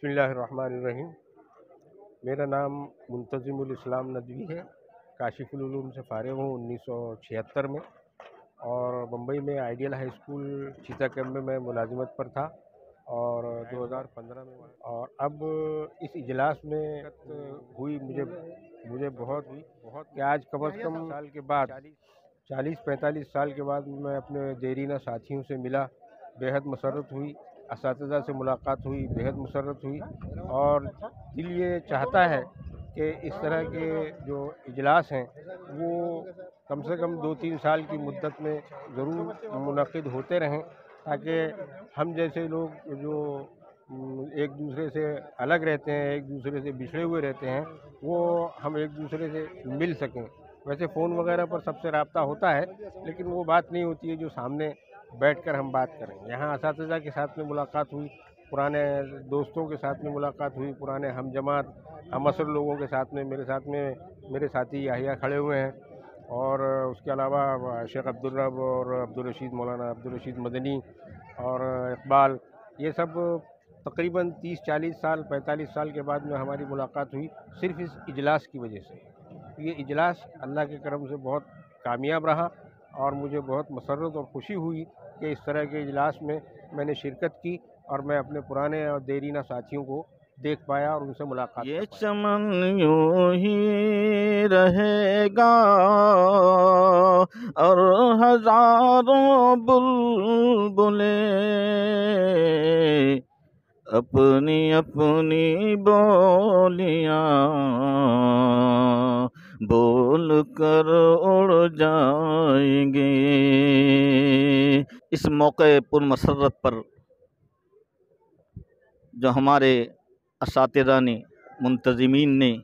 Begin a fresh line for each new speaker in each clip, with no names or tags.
बिस्मिल्लाहिर्रहमानिर्रहीम। मेरा नाम मुंतज़िमुल इस्लाम नदवी है। काशिफुल उलूम से फ़ारिग़ हूँ 1976 में, और मुंबई में आइडियल हाई स्कूल चीता कैम्प में मैं मुलाजिमत पर था, और 2015 में। और अब इस इजलास में हुई मुझे बहुत कि आज कम अज़ कम साल के बाद 40-45 साल के बाद मैं अपने देरीना साथियों से मिला, बेहद मसर्रत हुई। असातिज़ा से मुलाकात हुई, बेहद मसर्रत हुई। और दिल ये चाहता है कि इस तरह के जो इजलास हैं वो कम से कम 2-3 साल की मुद्दत में ज़रूर मुनक़िद होते रहें, ताकि हम जैसे लोग जो एक दूसरे से अलग रहते हैं, एक दूसरे से बिछड़े हुए रहते हैं, वो हम एक दूसरे से मिल सकें। वैसे फ़ोन वगैरह पर सबसे राब्ता होता है, लेकिन वो बात नहीं होती है जो सामने बैठकर हम बात करें। यहाँ असातिज़ा के साथ में मुलाकात हुई, पुराने दोस्तों के साथ में मुलाकात हुई, पुराने हम जमात हम असर लोगों के साथ में मेरे साथी याहिया खड़े हुए हैं, और उसके अलावा शेख अब्दुल रब और अब्दुल रशीद, मौलाना अब्दुल रशीद मदनी और इकबाल, ये सब तकरीबन 30-40 साल 45 साल के बाद में हमारी मुलाकात हुई, सिर्फ़ इस इजलास की वजह से। ये इजलास अल्लाह के करम से बहुत कामयाब रहा, और मुझे बहुत मसर्रत और खुशी हुई कि इस तरह के इजलास में मैंने शिरकत की, और मैं अपने पुराने और देरीना साथियों को देख पाया और उनसे मुलाकात
ये चमन यूं ही रहेगा और हजारों बुलबुलें अपनी अपनी बोलियां बोल कर उड़ जाएंगे। इस मौके पुरमसरत पर जो हमारे असातिज़ा ने, मुंतज़िमीन ने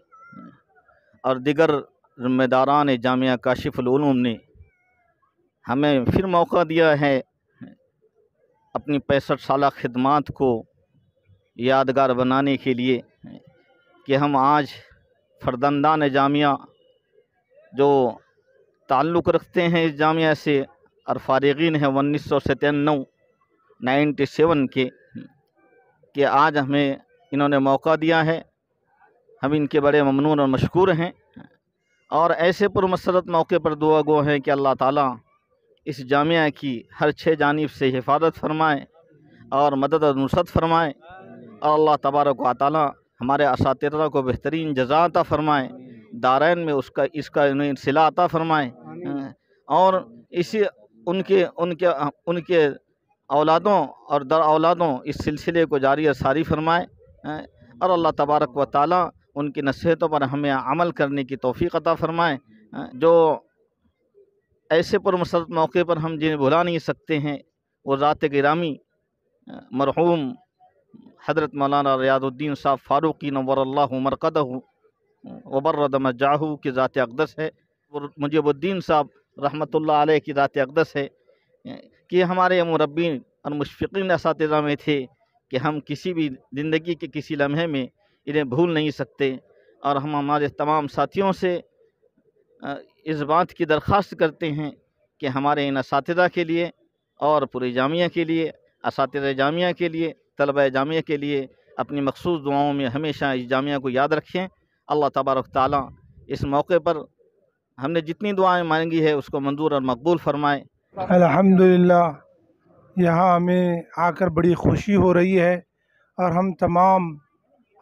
और दिगर ज़िम्मेदारान जामिया काशिफुल उलूम ने हमें फिर मौका दिया है अपनी 65 साला खिदमात को यादगार बनाने के लिए, कि हम आज फ़र्जंदान जामिया जो ताल्लुक़ रखते हैं इस जामिया से और फ़ारिग़ीन हैं 1997 के, कि आज हमें इन्होंने मौका दिया है। हम इनके बड़े ममनून और मशकूर हैं, और ऐसे पुरमसरत मौके पर दुआ गो हैं कि अल्लाह ताला इस जामिया की हर 6 जानिब से हिफाजत फरमाए और मदद और नुसरत फरमाए, और अल्लाह तबारक व तआला हमारे असातिज़ा को बेहतरीन जज़ा अता फरमाए, दारैन में इसका इन्हें सिला अता फरमाए, और इसी उनके औलादों और दर औलादों इस सिलसिले को जारी और सारी फरमाए, और अल्लाह तबारक व तआला उनकी नसीहतों पर हमें अमल करने की तौफ़ीक़ अता फरमाए। जो ऐसे पुरमसरत मौके पर हम जिन्हें भुला नहीं सकते हैं, वो ज़ात गिरामी मरहूम हज़रत मौलाना रियाज़ुद्दीन साहब फ़ारूक़ी नव्वरल्लाहु मरक़दहु व बर्रद मजाहू की ज़ात अक़दस है, और मुजीबुद्दीन साहब रहमतुल्लाह अलैह की ज़ात अक़दस है, कि हमारे मुरब्बीन और मुशफ़िक़ीन असातिज़ा में थे कि हम किसी भी ज़िंदगी के किसी लम्हे में इन्हें भूल नहीं सकते। और हम हमारे तमाम साथियों से इस बात की दरख्वास्त करते हैं कि हमारे इन असातिज़ा के लिए और पूरी जामिया के लिए, असातिज़ा जामिया के लिए, तलबा जामिया के लिए अपनी मखसूस दुआओं में हमेशा इस जामिया को याद रखें। अल्लाह तबारक तआला इस मौके पर हमने जितनी दुआएं मांगी है उसको मंजूर और मकबूल फरमाए।
अल्हम्दुलिल्लाह, यहाँ हमें आकर बड़ी खुशी हो रही है, और हम तमाम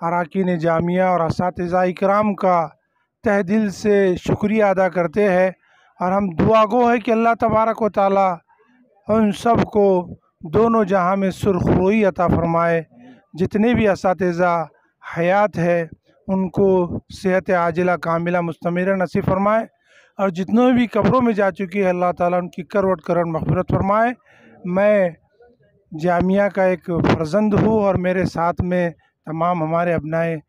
अरकान जामिया और असातिज़ा इकराम का तहे दिल से शुक्रिया अदा करते हैं, और हम दुआ गो है कि अल्लाह तबारक व तआला उन सब को दोनों जहां में सुरखरुई अता फरमाए। जितने भी असातिज़ा हयात है उनको सेहत आजिला कामिला मुस्तमिरा नसीब फरमाए, और जितने भी कब्रों में जा चुकी है अल्लाह ताला उनकी करवट करन मग़फ़िरत फरमाए। मैं जामिया का एक फ़र्जंद हूँ, और मेरे साथ में तमाम हमारे अपनाए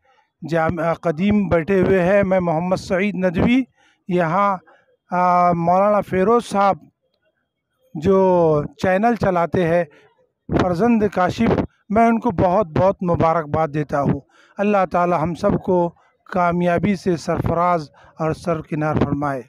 कदीम बैठे हुए हैं। मैं मोहम्मद सईद नदवी, यहाँ मौलाना फ़ेरोज़ साहब जो चैनल चलाते हैं फ़र्जंद काशिफ, मैं उनको बहुत बहुत मुबारकबाद देता हूँ। अल्लाह ताला हम सब को कामयाबी से सरफराज और सरकिनार फरमाए।